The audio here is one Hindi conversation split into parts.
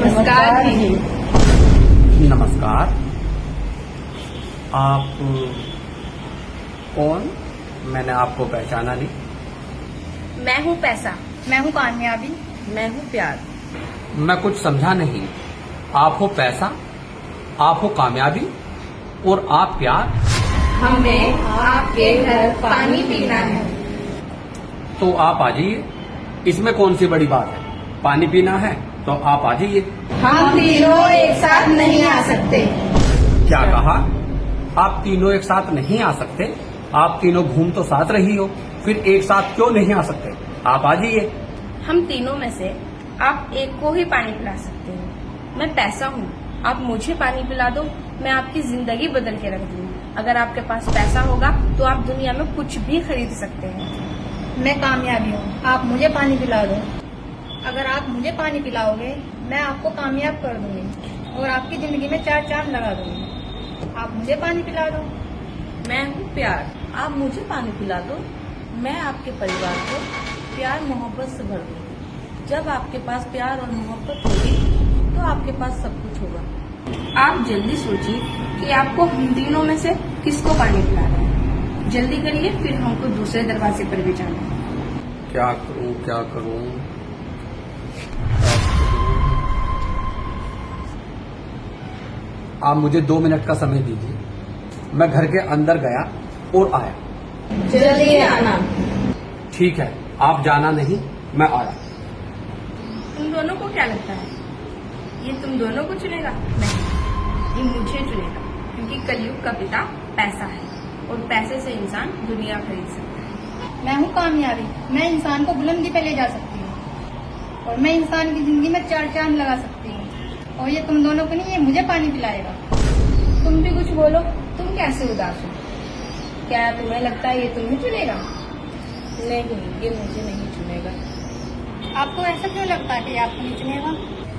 नमस्कार जी। नमस्कार। आप कौन? मैंने आपको पहचाना नहीं। मैं हूँ पैसा। मैं हूँ कामयाबी। मैं हूँ प्यार। मैं कुछ समझा नहीं। आप हो पैसा, आप हो कामयाबी और आप प्यार। हमें आपके घर पानी पीना है। तो आप आ जाइए, इसमें कौन सी बड़ी बात है। पानी पीना है तो आप आ जाइए। हम तीनों एक साथ नहीं आ सकते। क्या कहा? आप तीनों एक साथ नहीं आ सकते? आप तीनों घूम तो साथ रही हो, फिर एक साथ क्यों नहीं आ सकते? आप आ जाइए। हम तीनों में से आप एक को ही पानी पिला सकते हैं। मैं पैसा हूँ, आप मुझे पानी पिला दो, मैं आपकी जिंदगी बदल के रख दूंगी। अगर आपके पास पैसा होगा तो आप दुनिया में कुछ भी खरीद सकते हैं। मैं कामयाबी हूँ, आप मुझे पानी पिला दो। अगर आप मुझे पानी पिलाओगे मैं आपको कामयाब कर दूंगी और आपकी जिंदगी में 4 चांद लगा दूंगी। आप मुझे पानी पिला दो। मैं हूँ प्यार, आप मुझे पानी पिला दो, मैं आपके परिवार को प्यार मोहब्बत से भर दूंगी। जब आपके पास प्यार और मोहब्बत होगी तो आपके पास सब कुछ होगा। आप जल्दी सोचिए कि आपको हम तीनों में से किसको पानी पिलाना है। जल्दी करिए, फिर हमको दूसरे दरवाजे पर भी जाना है। क्या करूं, क्या करूं? आप मुझे 2 मिनट का समय दीजिए। मैं घर के अंदर गया और आया। जल्दी आना। ठीक है, आप जाना नहीं, मैं आया। तुम दोनों को क्या लगता है ये तुम दोनों को चुनेगा? नहीं, ये मुझे चुनेगा, क्योंकि कलयुग का पिता पैसा है और पैसे से इंसान दुनिया खरीद सकता है। मैं हूँ कामयाबी, मैं इंसान को बुलंदी पे ले जा सकती हूँ और मैं इंसान की जिंदगी में 4 चांद लगा सकती हूँ। और ये तुम दोनों को नहीं, ये मुझे पानी पिलाएगा। तुम भी कुछ बोलो, तुम कैसे उदास हो? क्या तुम्हें लगता है ये तुम्हें चुनेगा? नहीं, ये मुझे नहीं चुनेगा। आपको ऐसा क्यों लगता है कि आपको नहीं चुनेगा?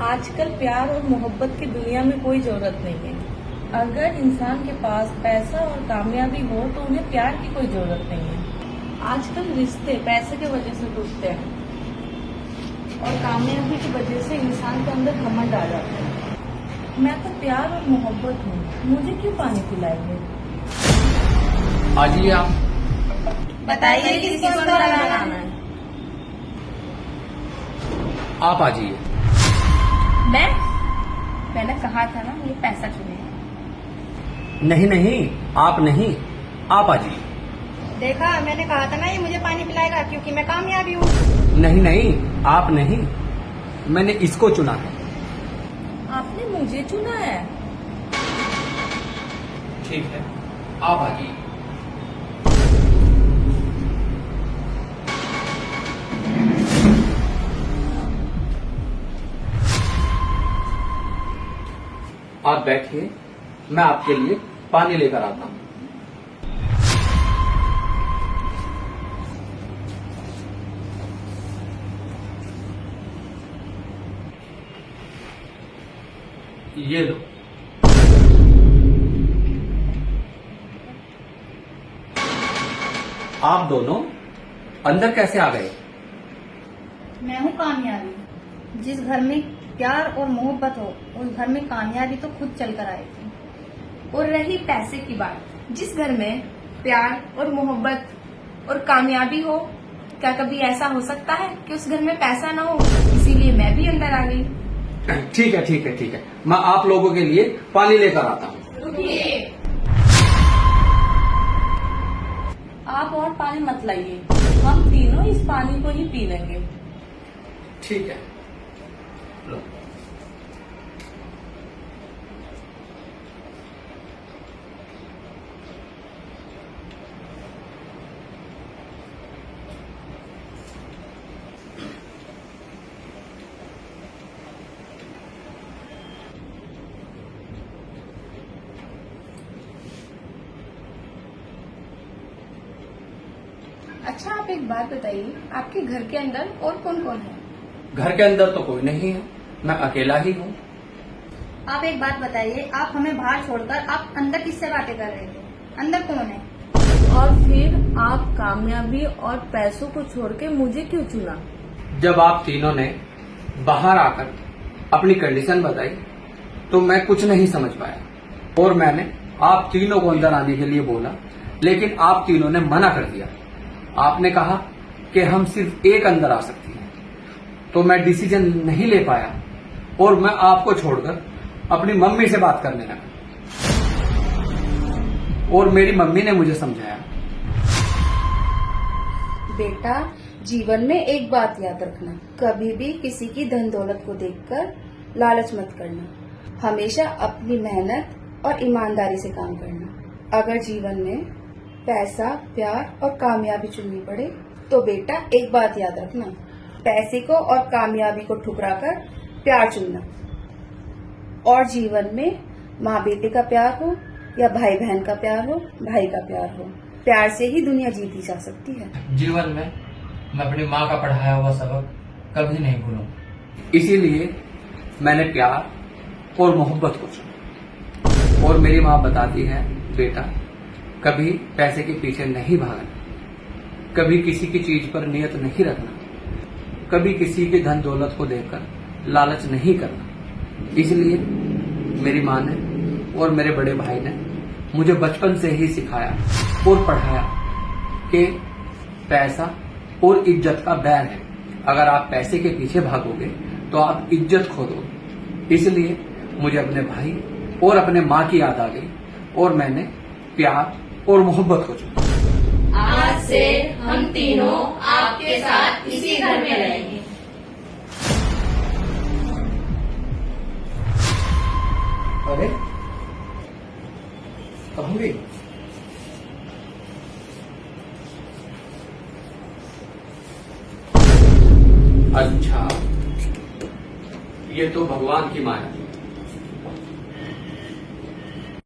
आजकल प्यार और मोहब्बत की दुनिया में कोई जरूरत नहीं है। अगर इंसान के पास पैसा और कामयाबी हो तो उन्हें प्यार की कोई जरूरत नहीं है। आजकल रिश्ते पैसे की वजह से टूटते हैं और कामयाबी की वजह से इंसान के अंदर घमंड आ जाता है। मैं तो प्यार और मोहब्बत हूँ, मुझे क्यों पानी पिलाएंगे? आ जाइए आप। बताइए किसको लगाना है। आप आ जाइए। मैंने कहा था ना ये पैसा चुनेगा। नहीं नहीं, आप नहीं, आप आ जाइए। देखा, मैंने कहा था ना ये मुझे पानी पिलाएगा, क्योंकि मैं कामयाबी हूँ। नहीं नहीं, आप नहीं, मैंने इसको चुना है। आपने मुझे चुना है? ठीक है, आप आ जाइए। आप बैठिए, मैं आपके लिए पानी लेकर आता हूँ। ये लो। आप दोनों अंदर कैसे आ गए? मैं हूँ कामयाबी। जिस घर में प्यार और मोहब्बत हो उस घर में कामयाबी तो खुद चल कर आएगी। और रही पैसे की बात, जिस घर में प्यार और मोहब्बत और कामयाबी हो, क्या कभी ऐसा हो सकता है कि उस घर में पैसा ना हो? इसीलिए मैं भी अंदर आ गई। ठीक है ठीक है ठीक है, मैं आप लोगों के लिए पानी लेकर आता हूँ। रुकिए। आप और पानी मत लाइए, हम तीनों इस पानी को ही पी लेंगे। ठीक है, लो। अच्छा, आप एक बात बताइए, आपके घर के अंदर और कौन कौन है? घर के अंदर तो कोई नहीं है, मैं अकेला ही हूँ। आप एक बात बताइए, आप हमें बाहर छोड़कर आप अंदर किससे बातें कर रहे थे? अंदर कौन है? और फिर आप कामयाबी और पैसों को छोड़ के मुझे क्यों चुना? जब आप तीनों ने बाहर आकर अपनी कंडीशन बताई तो मैं कुछ नहीं समझ पाया और मैंने आप तीनों को अंदर आने के लिए बोला, लेकिन आप तीनों ने मना कर दिया। आपने कहा कि हम सिर्फ एक अंदर आ सकती हैं, तो मैं डिसीजन नहीं ले पाया और मैं आपको छोड़कर अपनी मम्मी से बात करने लगा और मेरी मम्मी ने मुझे समझाया। बेटा, जीवन में एक बात याद रखना, कभी भी किसी की धन दौलत को देखकर लालच मत करना। हमेशा अपनी मेहनत और ईमानदारी से काम करना। अगर जीवन में पैसा, प्यार और कामयाबी चुननी पड़े तो बेटा एक बात याद रखना, पैसे को और कामयाबी को ठुकराकर प्यार चुनना। और जीवन में माँ बेटे का प्यार हो या भाई बहन का प्यार हो, भाई का प्यार हो, प्यार से ही दुनिया जीती जा सकती है। जीवन में मैं अपनी माँ का पढ़ाया हुआ सबक कभी नहीं भूलूं। इसीलिए मैंने प्यार और मोहब्बत को चुना। और मेरी माँ बताती है, बेटा कभी पैसे के पीछे नहीं भागना, कभी किसी की चीज पर नियत नहीं रखना, कभी किसी के धन दौलत को देखकर लालच नहीं करना। इसलिए मेरी माँ ने और मेरे बड़े भाई ने मुझे बचपन से ही सिखाया और पढ़ाया कि पैसा और इज्जत का बैर है। अगर आप पैसे के पीछे भागोगे तो आप इज्जत खो दोगे। इसलिए मुझे अपने भाई और अपने माँ की याद आ गई और मैंने प्यार और मोहब्बत को चुना। आज से हम तीनों आपके साथ इसी घर में रहेंगे। अरे कहाँ गई? अच्छा, ये तो भगवान की माया।